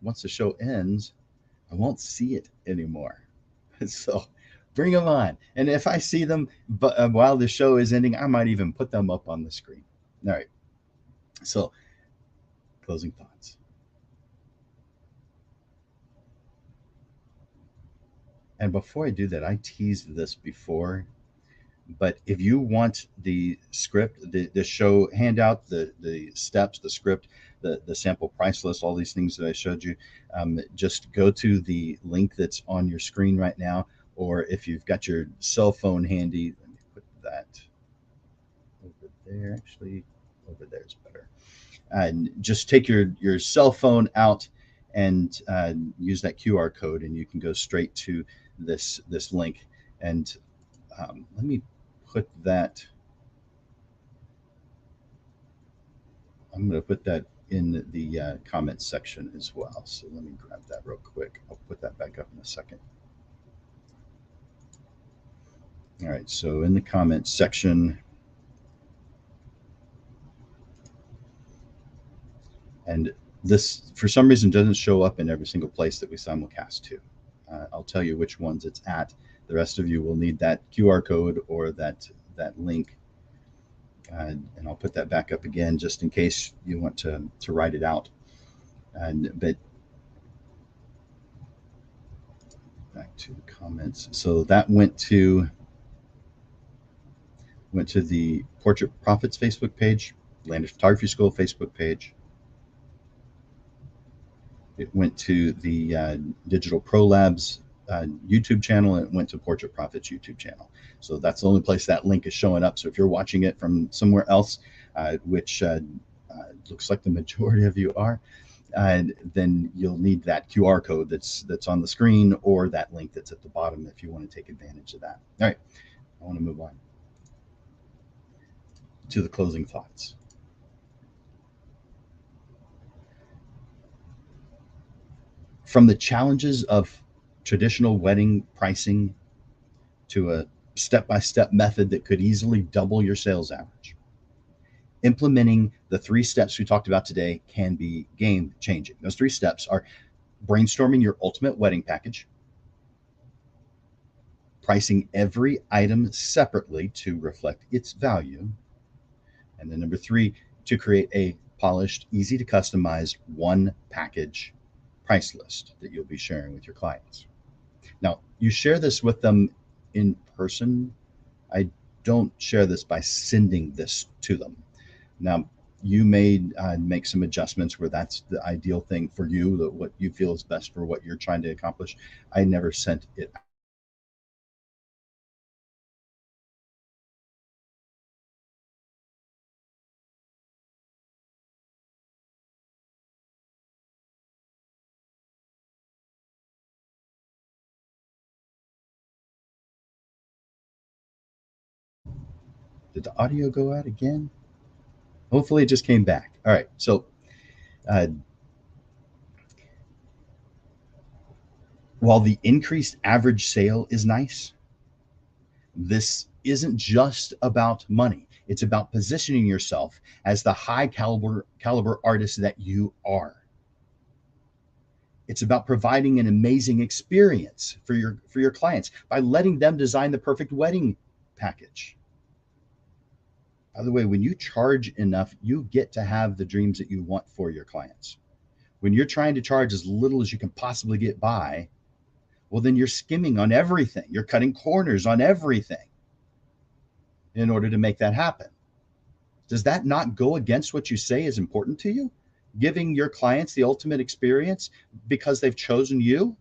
once the show ends, I won't see it anymore. So bring them on. And if I see them while the show is ending, I might even put them up on the screen. All right. So, closing thoughts. And before I do that, I teased this before, but if you want the script, the show handout, the steps, the script, the sample price list, all these things that I showed you, just go to the link that's on your screen right now, or if you've got your cell phone handy, let me put that over there. Actually, over there is better. And just take your cell phone out and use that QR code, and you can go straight to this link. And let me put that. I'm going to put that in the comments section as well. So let me grab that real quick. I'll put that back up in a second. All right. So in the comments section, and this for some reason doesn't show up in every single place that we simulcast to. I'll tell you which ones it's at. The rest of you will need that QR code or that link. And I'll put that back up again just in case you want to write it out. But back to the comments. So that went to the Portrait Profits Facebook page, Landed Photography School Facebook page. It went to the Digital Pro Labs YouTube channel, and it went to Portrait Profits YouTube channel. So that's the only place that link is showing up. So if you're watching it from somewhere else, which looks like the majority of you are, then you'll need that QR code that's on the screen, or that link that's at the bottom if you want to take advantage of that. All right, I want to move on. to the closing thoughts. From the challenges of traditional wedding pricing to a step by step method that could easily double your sales average, implementing the 3 steps we talked about today can be game changing. Those 3 steps are brainstorming your ultimate wedding package, pricing every item separately to reflect its value, and then number 3, to create a polished, easy to customize one package price list that you'll be sharing with your clients. Now, you share this with them in person. I don't share this by sending this to them. Now, you may make some adjustments where that's the ideal thing for you, what you feel is best for what you're trying to accomplish. I never sent it. Did the audio go out again? Hopefully it just came back. All right. So uh, while the increased average sale is nice, this isn't just about money. It's about positioning yourself as the high caliber artist that you are. It's about providing an amazing experience for your clients by letting them design the perfect wedding package. By the way, when you charge enough, you get to have the dreams that you want for your clients. When you're trying to charge as little as you can possibly get by, well, then you're skimming on everything. You're cutting corners on everything in order to make that happen. Does that not go against what you say is important to you? Giving your clients the ultimate experience because they've chosen you?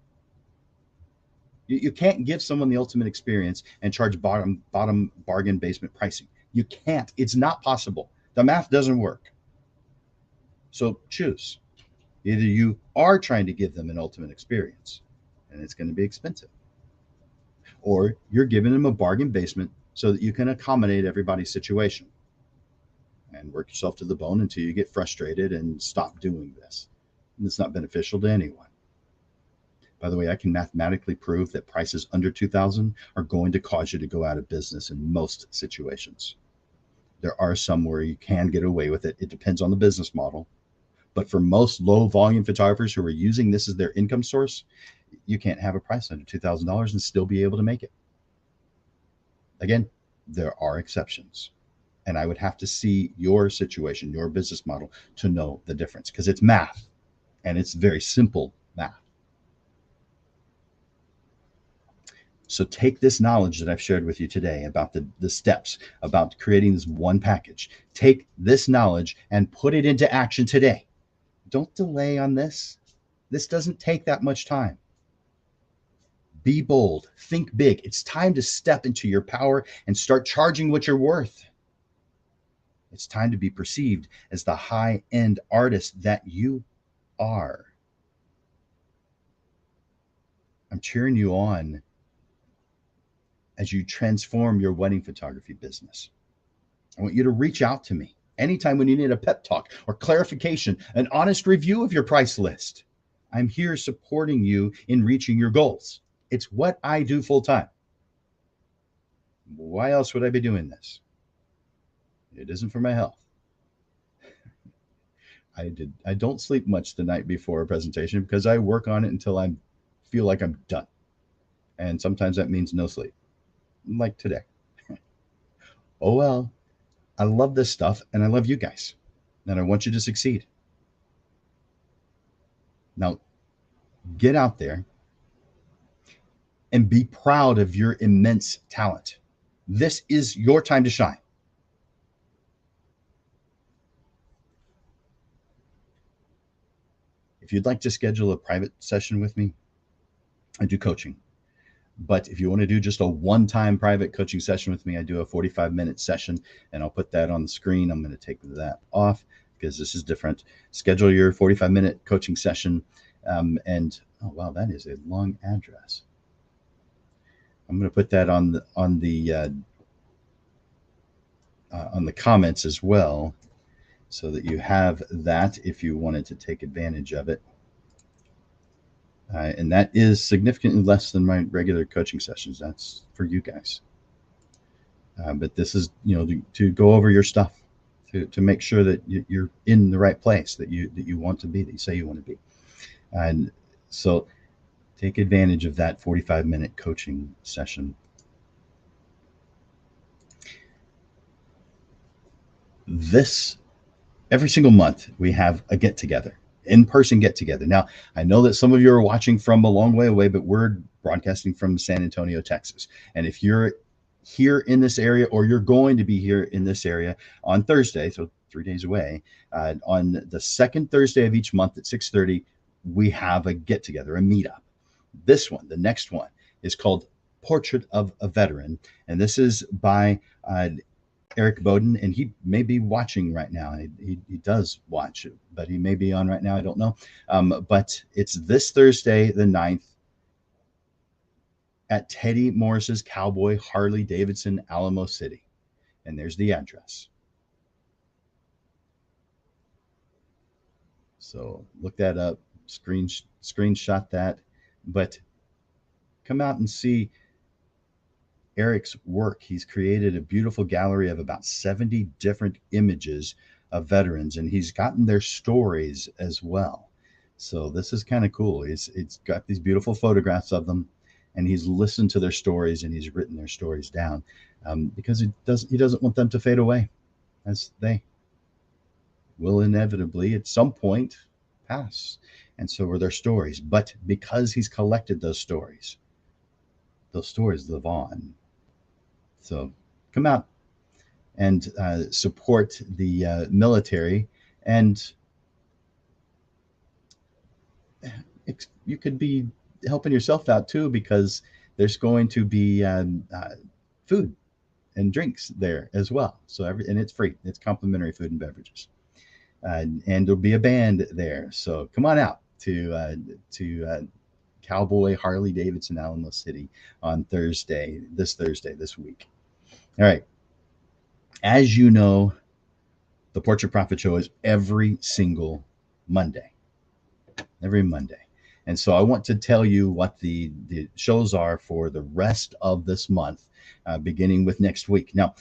You can't give someone the ultimate experience and charge bottom bargain basement pricing. You can't. It's not possible. The math doesn't work. So choose. Either you are trying to give them an ultimate experience, and it's going to be expensive, or you're giving them a bargain basement so that you can accommodate everybody's situation and work yourself to the bone until you get frustrated and stop doing this. And it's not beneficial to anyone. By the way, I can mathematically prove that prices under 2,000 are going to cause you to go out of business in most situations. There are some where you can get away with it. It depends on the business model. But for most low volume photographers who are using this as their income source, you can't have a price under $2,000 and still be able to make it. Again, there are exceptions. And I would have to see your situation, your business model, to know the difference, because it's math, and it's very simple math. So take this knowledge that I've shared with you today about the steps, about creating this one package. Take this knowledge and put it into action today. Don't delay on this. This doesn't take that much time. Be bold, think big. It's time to step into your power and start charging what you're worth. It's time to be perceived as the high-end artist that you are. I'm cheering you on as you transform your wedding photography business. I want you to reach out to me anytime when you need a pep talk or clarification, an honest review of your price list. I'm here supporting you in reaching your goals. It's what I do full time. Why else would I be doing this? It isn't for my health. I don't sleep much the night before a presentation because I work on it until I feel like I'm done. And sometimes that means no sleep, like today. Oh well, I love this stuff and I love you guys. And I want you to succeed. Now, get out there and be proud of your immense talent. This is your time to shine. If you'd like to schedule a private session with me, I do coaching. But if you want to do just a one-time private coaching session with me, I do a 45-minute session, and I'll put that on the screen. I'm going to take that off because this is different. Schedule your 45-minute coaching session. And oh wow, that is a long address. I'm going to put that on the on the comments as well, so that you have that if you wanted to take advantage of it. And that is significantly less than my regular coaching sessions. That's for you guys. But this is, to go over your stuff, to make sure that you're in the right place that you want to be, that you say you want to be. And so take advantage of that 45-minute coaching session. Every single month we have a get together, in-person get together. Now, I know that some of you are watching from a long way away, but we're broadcasting from San Antonio, Texas. And if you're here in this area, or you're going to be here in this area on Thursday, so 3 days away, on the second Thursday of each month at 6:30, we have a get together, a meetup. The next one, is called Portrait of a Veteran. And this is by Eric Bowden, and he may be watching right now. He does watch, but he may be on right now. I don't know. But it's this Thursday, the 9th, at Teddy Morris's Cowboy Harley Davidson, Alamo City. And there's the address. So look that up, screenshot that, but come out and see Eric's work. He's created a beautiful gallery of about 70 different images of veterans, and he's gotten their stories as well. So this is kind of cool. It's got these beautiful photographs of them, and he's listened to their stories, and he's written their stories down, because he doesn't want them to fade away, as they will inevitably at some point pass. And so were their stories. But because he's collected those stories live on. So come out and support the military. And you could be helping yourself out too, because there's going to be food and drinks there as well. So and it's free. It's complimentary food and beverages. And there'll be a band there. So come on out to Cowboy Harley Davidson, Alamo City on this Thursday, this week. All right. As you know, the Portrait Prophet Show is every single Monday. Every Monday. And so I want to tell you what the shows are for the rest of this month, beginning with next week. Now,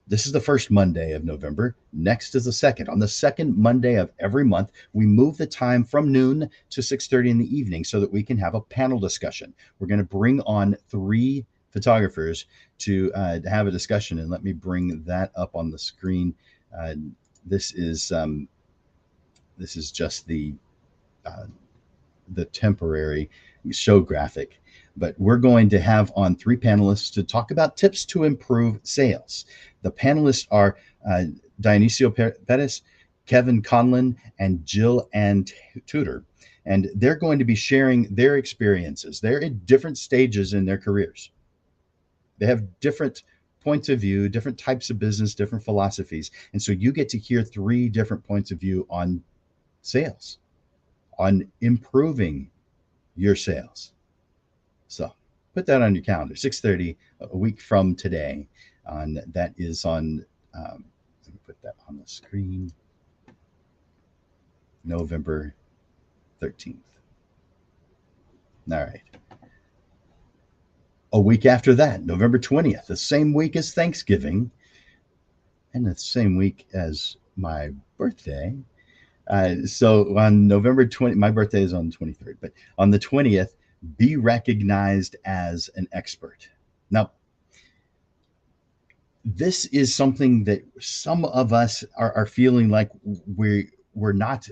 this is the first Monday of November. Next is the second. On the second Monday of every month, we move the time from noon to 6:30 in the evening so that we can have a panel discussion. We're going to bring on 3 photographers to have a discussion. And let me bring that up on the screen. This is just the temporary show graphic. But we're going to have on 3 panelists to talk about tips to improve sales. The panelists are Dionisio Perez, Kevin Conlon, and Jill Ann Tudor. And they're going to be sharing their experiences. They're at different stages in their careers. They have different points of view, different types of business, different philosophies. And so you get to hear 3 different points of view on sales, on improving your sales. So put that on your calendar, 6:30, a week from today. That is on, let me put that on the screen, November 13th. All right. A week after that, November 20th, the same week as Thanksgiving, and the same week as my birthday. So on November 20th, my birthday is on the 23rd, but on the 20th, be recognized as an expert. Now, this is something that some of us are feeling like we're not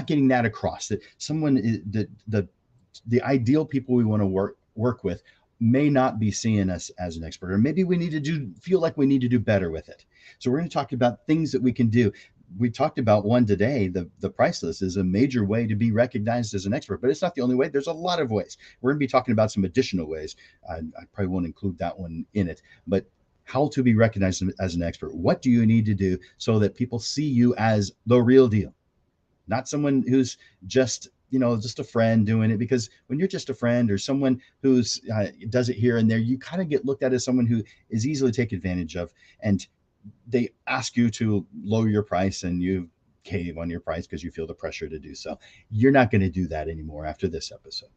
getting that across. That someone the ideal people we want to work with may not be seeing us as an expert, or maybe we need to feel like we need to do better with it. So we're going to talk about things that we can do. We talked about one today. The price list is a major way to be recognized as an expert, but it's not the only way. There's a lot of ways. We're going to be talking about some additional ways. I probably won't include that one in it, but how to be recognized as an expert. What do you need to do so that people see you as the real deal, not someone who's just a friend doing it? Because when you're just a friend or someone who's does it here and there, you kind of get looked at as someone who is easily taken advantage of. And they ask you to lower your price and you cave on your price because you feel the pressure to do so. You're not going to do that anymore after this episode.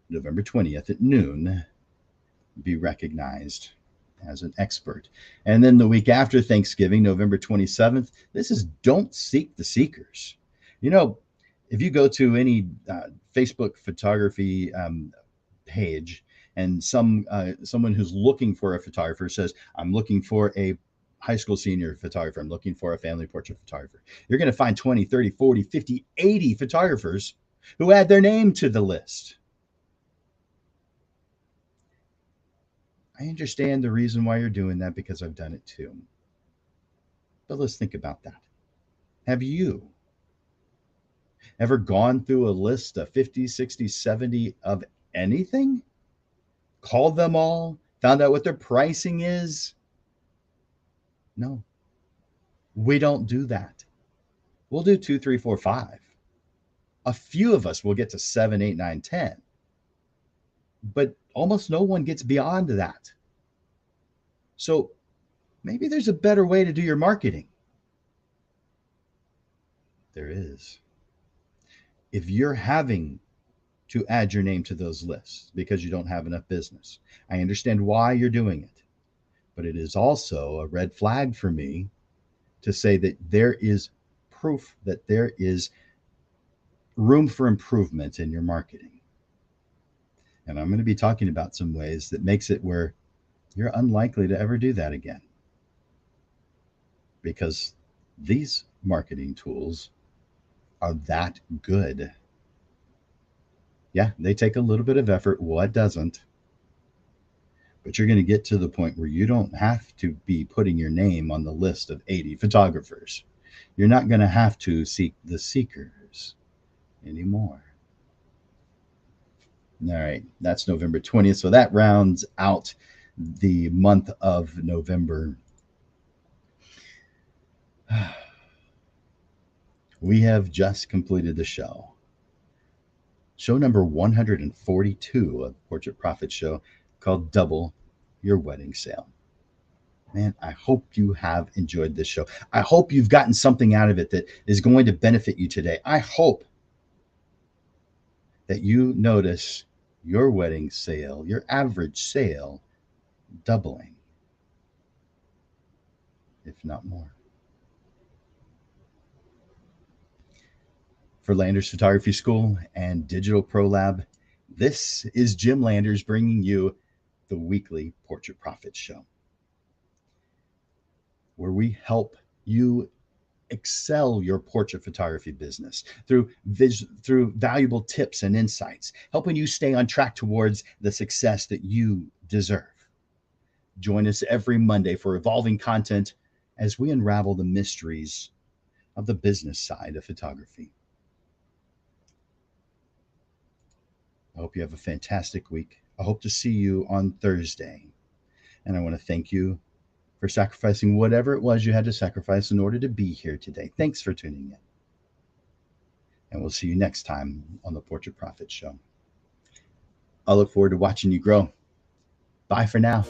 November 20th at noon, be recognized as an expert. And then the week after Thanksgiving, November 27th, this is Don't Seek the Seekers. You know, if you go to any Facebook photography page and someone who's looking for a photographer says, I'm looking for a high school senior photographer, I'm looking for a family portrait photographer, you're going to find 20, 30, 40, 50, 80 photographers who add their name to the list. I understand the reason why you're doing that because I've done it too. But let's think about that. Have you ever gone through a list of 50, 60, 70 of anything? Called them all? Found out what their pricing is? No, we don't do that. We'll do 2, 3, 4, 5. A few of us will get to 7, 8, 9, 10. But almost no one gets beyond that. So maybe there's a better way to do your marketing. There is. If you're having to add your name to those lists because you don't have enough business, I understand why you're doing it. But it is also a red flag for me to say that there is proof that there is room for improvement in your marketing. And I'm going to be talking about some ways that makes it where you're unlikely to ever do that again. Because these marketing tools are that good. Yeah, they take a little bit of effort. What doesn't? But you're going to get to the point where you don't have to be putting your name on the list of 80 photographers. You're not going to have to seek the seekers anymore. All right, that's November 20th. So that rounds out the month of November. We have just completed the show. Show number 142 of the Portrait Profit Show, called Double Your Wedding Sale. Man, I hope you have enjoyed this show. I hope you've gotten something out of it that is going to benefit you today. I hope that you notice your wedding sale, your average sale, doubling, if not more. For Landers Photography School and Digital Pro Lab, this is Jim Landers bringing you the weekly Portrait Profit Show, where we help you excel your portrait photography business through valuable tips and insights, helping you stay on track towards the success that you deserve. Join us every Monday for evolving content as we unravel the mysteries of the business side of photography. I hope you have a fantastic week. I hope to see you on Thursday. And I want to thank you for sacrificing whatever it was you had to sacrifice in order to be here today. Thanks for tuning in. And we'll see you next time on the Portrait Profit Show. I look forward to watching you grow. Bye for now.